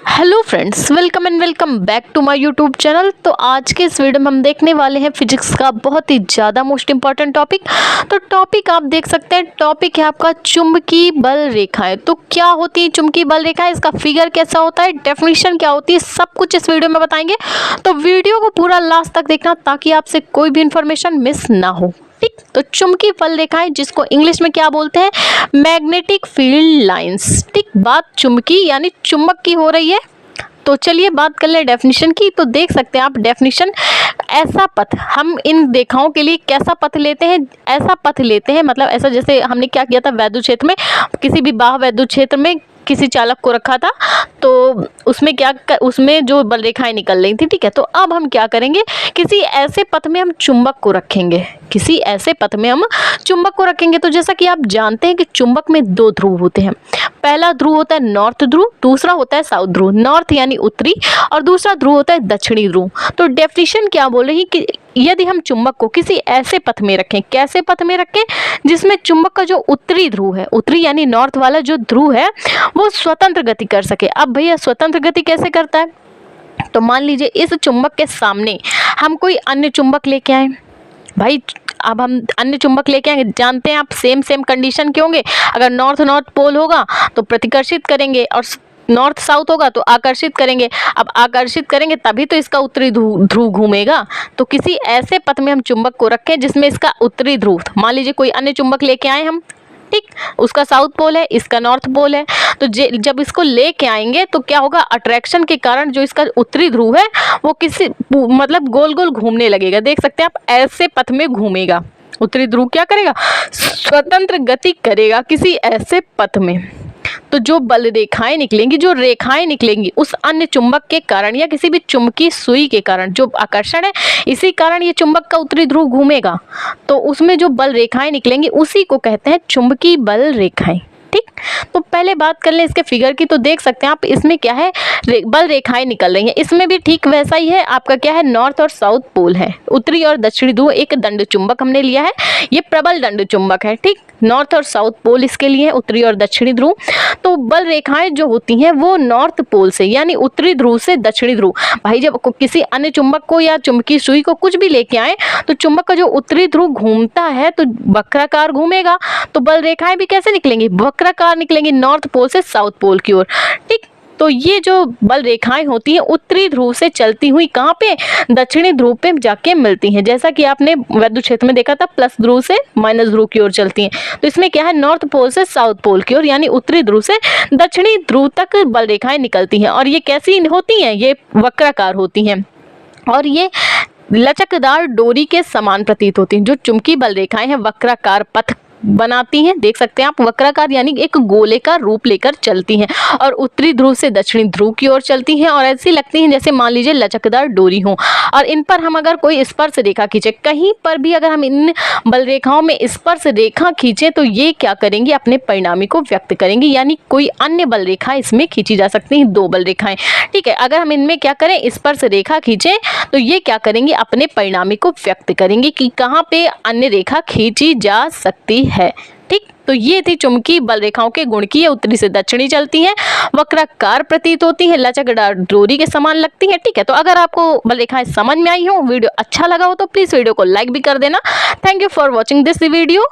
Hello friends, welcome and welcome back to my YouTube channel. तो आज के इस वीडियो में हम देखने वाले हैं फिजिक्स का बहुत ही ज़्यादा मोस्ट इंपॉर्टेंट टॉपिक। तो टॉपिक आप देख सकते हैं, टॉपिक है आपका चुंबकीय बल रेखाएं। तो क्या होती है चुंबकीय बल रेखाएं, इसका फिगर कैसा होता है, डेफिनेशन क्या होती है, सब कुछ इस वीडियो में बताएंगे। तो वीडियो को पूरा लास्ट तक देखना ताकि आपसे कोई भी इंफॉर्मेशन मिस ना हो। ठीक, तो चुंबकीय बल रेखाएं जिसको इंग्लिश में क्या बोलते हैं, मैग्नेटिक फील्ड लाइंस। ठीक, बात चुंबकीय यानी चुंबक की हो रही है। तो चलिए बात कर ले डेफिनेशन की। तो देख सकते हैं आप डेफिनेशन, ऐसा पथ, हम इन रेखाओं के लिए कैसा पथ लेते हैं, ऐसा पथ लेते हैं, मतलब ऐसा जैसे हमने क्या किया था वैद्युत क्षेत्र में, किसी भी बाह्य वैद्युत क्षेत्र में किसी चालक को रखा था तो उसमें उसमें जो बल रेखाएं निकल रही थी। ठीक है, तो अब हम क्या करेंगे, किसी ऐसे पथ में हम चुंबक को रखेंगे, किसी ऐसे पथ में हम चुंबक को रखेंगे। तो जैसा कि आप जानते हैं कि चुंबक में दो ध्रुव होते हैं। पहला ध्रुव होता है नॉर्थ ध्रुव, दूसरा होता है साउथ ध्रुव। नॉर्थ यानी उत्तरी और दूसरा ध्रुव होता है दक्षिणी ध्रुव। तो डेफिनेशन क्या बोल रही है कि यदि हम चुंबक को किसी ऐसे पथ में रखें, कैसे पथ में रखें, जिसमें चुंबक का जो उत्तरी ध्रुव है, उत्तरी यानी नॉर्थ वाला जो ध्रुव है वो स्वतंत्र गति कर सके। अब भैया स्वतंत्र गति कैसे करता है, तो मान लीजिए इस चुंबक के सामने हम कोई अन्य चुंबक लेके आए। भाई अब हम अन्य चुंबक लेके आएंगे, जानते हैं आप सेम कंडीशन के होंगे। अगर नॉर्थ नॉर्थ पोल होगा तो प्रतिकर्षित करेंगे और नॉर्थ साउथ होगा तो आकर्षित करेंगे। अब आकर्षित करेंगे तभी तो इसका उत्तरी ध्रुव घूमेगा। तो किसी ऐसे पथ में हम चुंबक को रखें जिसमें इसका उत्तरी ध्रुव, मान लीजिए कोई अन्य चुंबक लेके आए हम, ठीक, उसका साउथ पोल है, इसका नॉर्थ पोल है। तो जब इसको लेके आएंगे तो क्या होगा, अट्रैक्शन के कारण जो इसका उत्तरी ध्रुव है वो किसी मतलब गोल गोल घूमने लगेगा। देख सकते हैं आप, ऐसे पथ में घूमेगा। उत्तरी ध्रुव क्या करेगा, स्वतंत्र गति करेगा किसी ऐसे पथ में। तो जो बल रेखाएं निकलेंगी, जो रेखाएं निकलेंगी उस अन्य चुंबक के कारण या किसी भी चुंबकीय सुई के कारण, जो आकर्षण है इसी कारण ये चुंबक का उत्तरी ध्रुव घूमेगा। तो उसमें जो बल रेखाएं निकलेंगी उसी को कहते हैं चुंबकीय बल रेखाएं। ठीक, तो पहले बात कर लें इसके फिगर की। तो देख सकते हैं आप, इसमें क्या है, बल रेखाएं निकल रही हैं। इसमें भी ठीक वैसा ही है, आपका क्या है, नॉर्थ और साउथ पोल है, उत्तरी और दक्षिणी ध्रुव। एक दंड चुंबक हमने लिया है, ये प्रबल दंड चुंबक है। ठीक, नॉर्थ और साउथ पोल इसके लिए है, उत्तरी और दक्षिणी ध्रुव। तो बल रेखाएं जो होती हैं वो नॉर्थ पोल से यानी उत्तरी ध्रुव से दक्षिणी ध्रुव। भाई जब किसी अन्य चुंबक को या चुंबकीय सुई को कुछ भी लेके आए तो चुंबक का जो उत्तरी ध्रुव घूमता है तो वक्राकार घूमेगा। तो बल रेखाएं भी कैसे निकलेंगी, वक्राकार निकलेंगी, नॉर्थ पोल से साउथ पोल की ओर। ठीक, तो ये जो बल रेखाएं होती हैं उत्तरी ध्रुव से चलती हुई कहाँ पे, दक्षिणी ध्रुव पे जाके मिलती हैं। जैसा कि आपने वैद्युत क्षेत्र में देखा था, प्लस ध्रुव से माइनस ध्रुव की ओर चलती हैं। तो इसमें क्या है, नॉर्थ पोल से साउथ पोल की ओर यानी उत्तरी ध्रुव से दक्षिणी ध्रुव तक बल रेखाएं निकलती हैं। और ये कैसी होती हैं, ये वक्राकार होती हैं और ये लचकदार डोरी के समान प्रतीत होती हैं। जो चुंबकीय बल रेखाएं हैं वक्राकार पथ बनाती हैं। देख सकते हैं आप, वक्राकार यानी एक गोले का रूप लेकर चलती हैं और उत्तरी ध्रुव से दक्षिणी ध्रुव की ओर चलती हैं और ऐसी लगती हैं जैसे मान लीजिए लचकदार डोरी हो। और इन पर हम अगर कोई स्पर्श रेखा खींचे, कहीं पर भी अगर हम इन बल रेखाओं में स्पर्श रेखा खींचे तो ये क्या करेंगी, अपने परिणामी को व्यक्त करेंगी। यानी कोई अन्य बल रेखा इसमें खींची जा सकती हैं, दो बल रेखाएं। ठीक है, अगर हम इनमें क्या करें, स्पर्श रेखा खींचे तो ये क्या करेंगी, अपने परिणामी को व्यक्त करेंगी कि कहाँ पे अन्य रेखा खींची जा सकती है। ठीक, तो ये थी चुंबकीय बल रेखाओं के गुण की। उत्तरी से दक्षिणी चलती हैं, वक्राकार प्रतीत होती हैं, लचकदार डोरी के समान लगती हैं। ठीक है, तो अगर आपको बल रेखाएं समझ में आई हो, वीडियो अच्छा लगा हो तो प्लीज वीडियो को लाइक भी कर देना। Thank you for watching this video.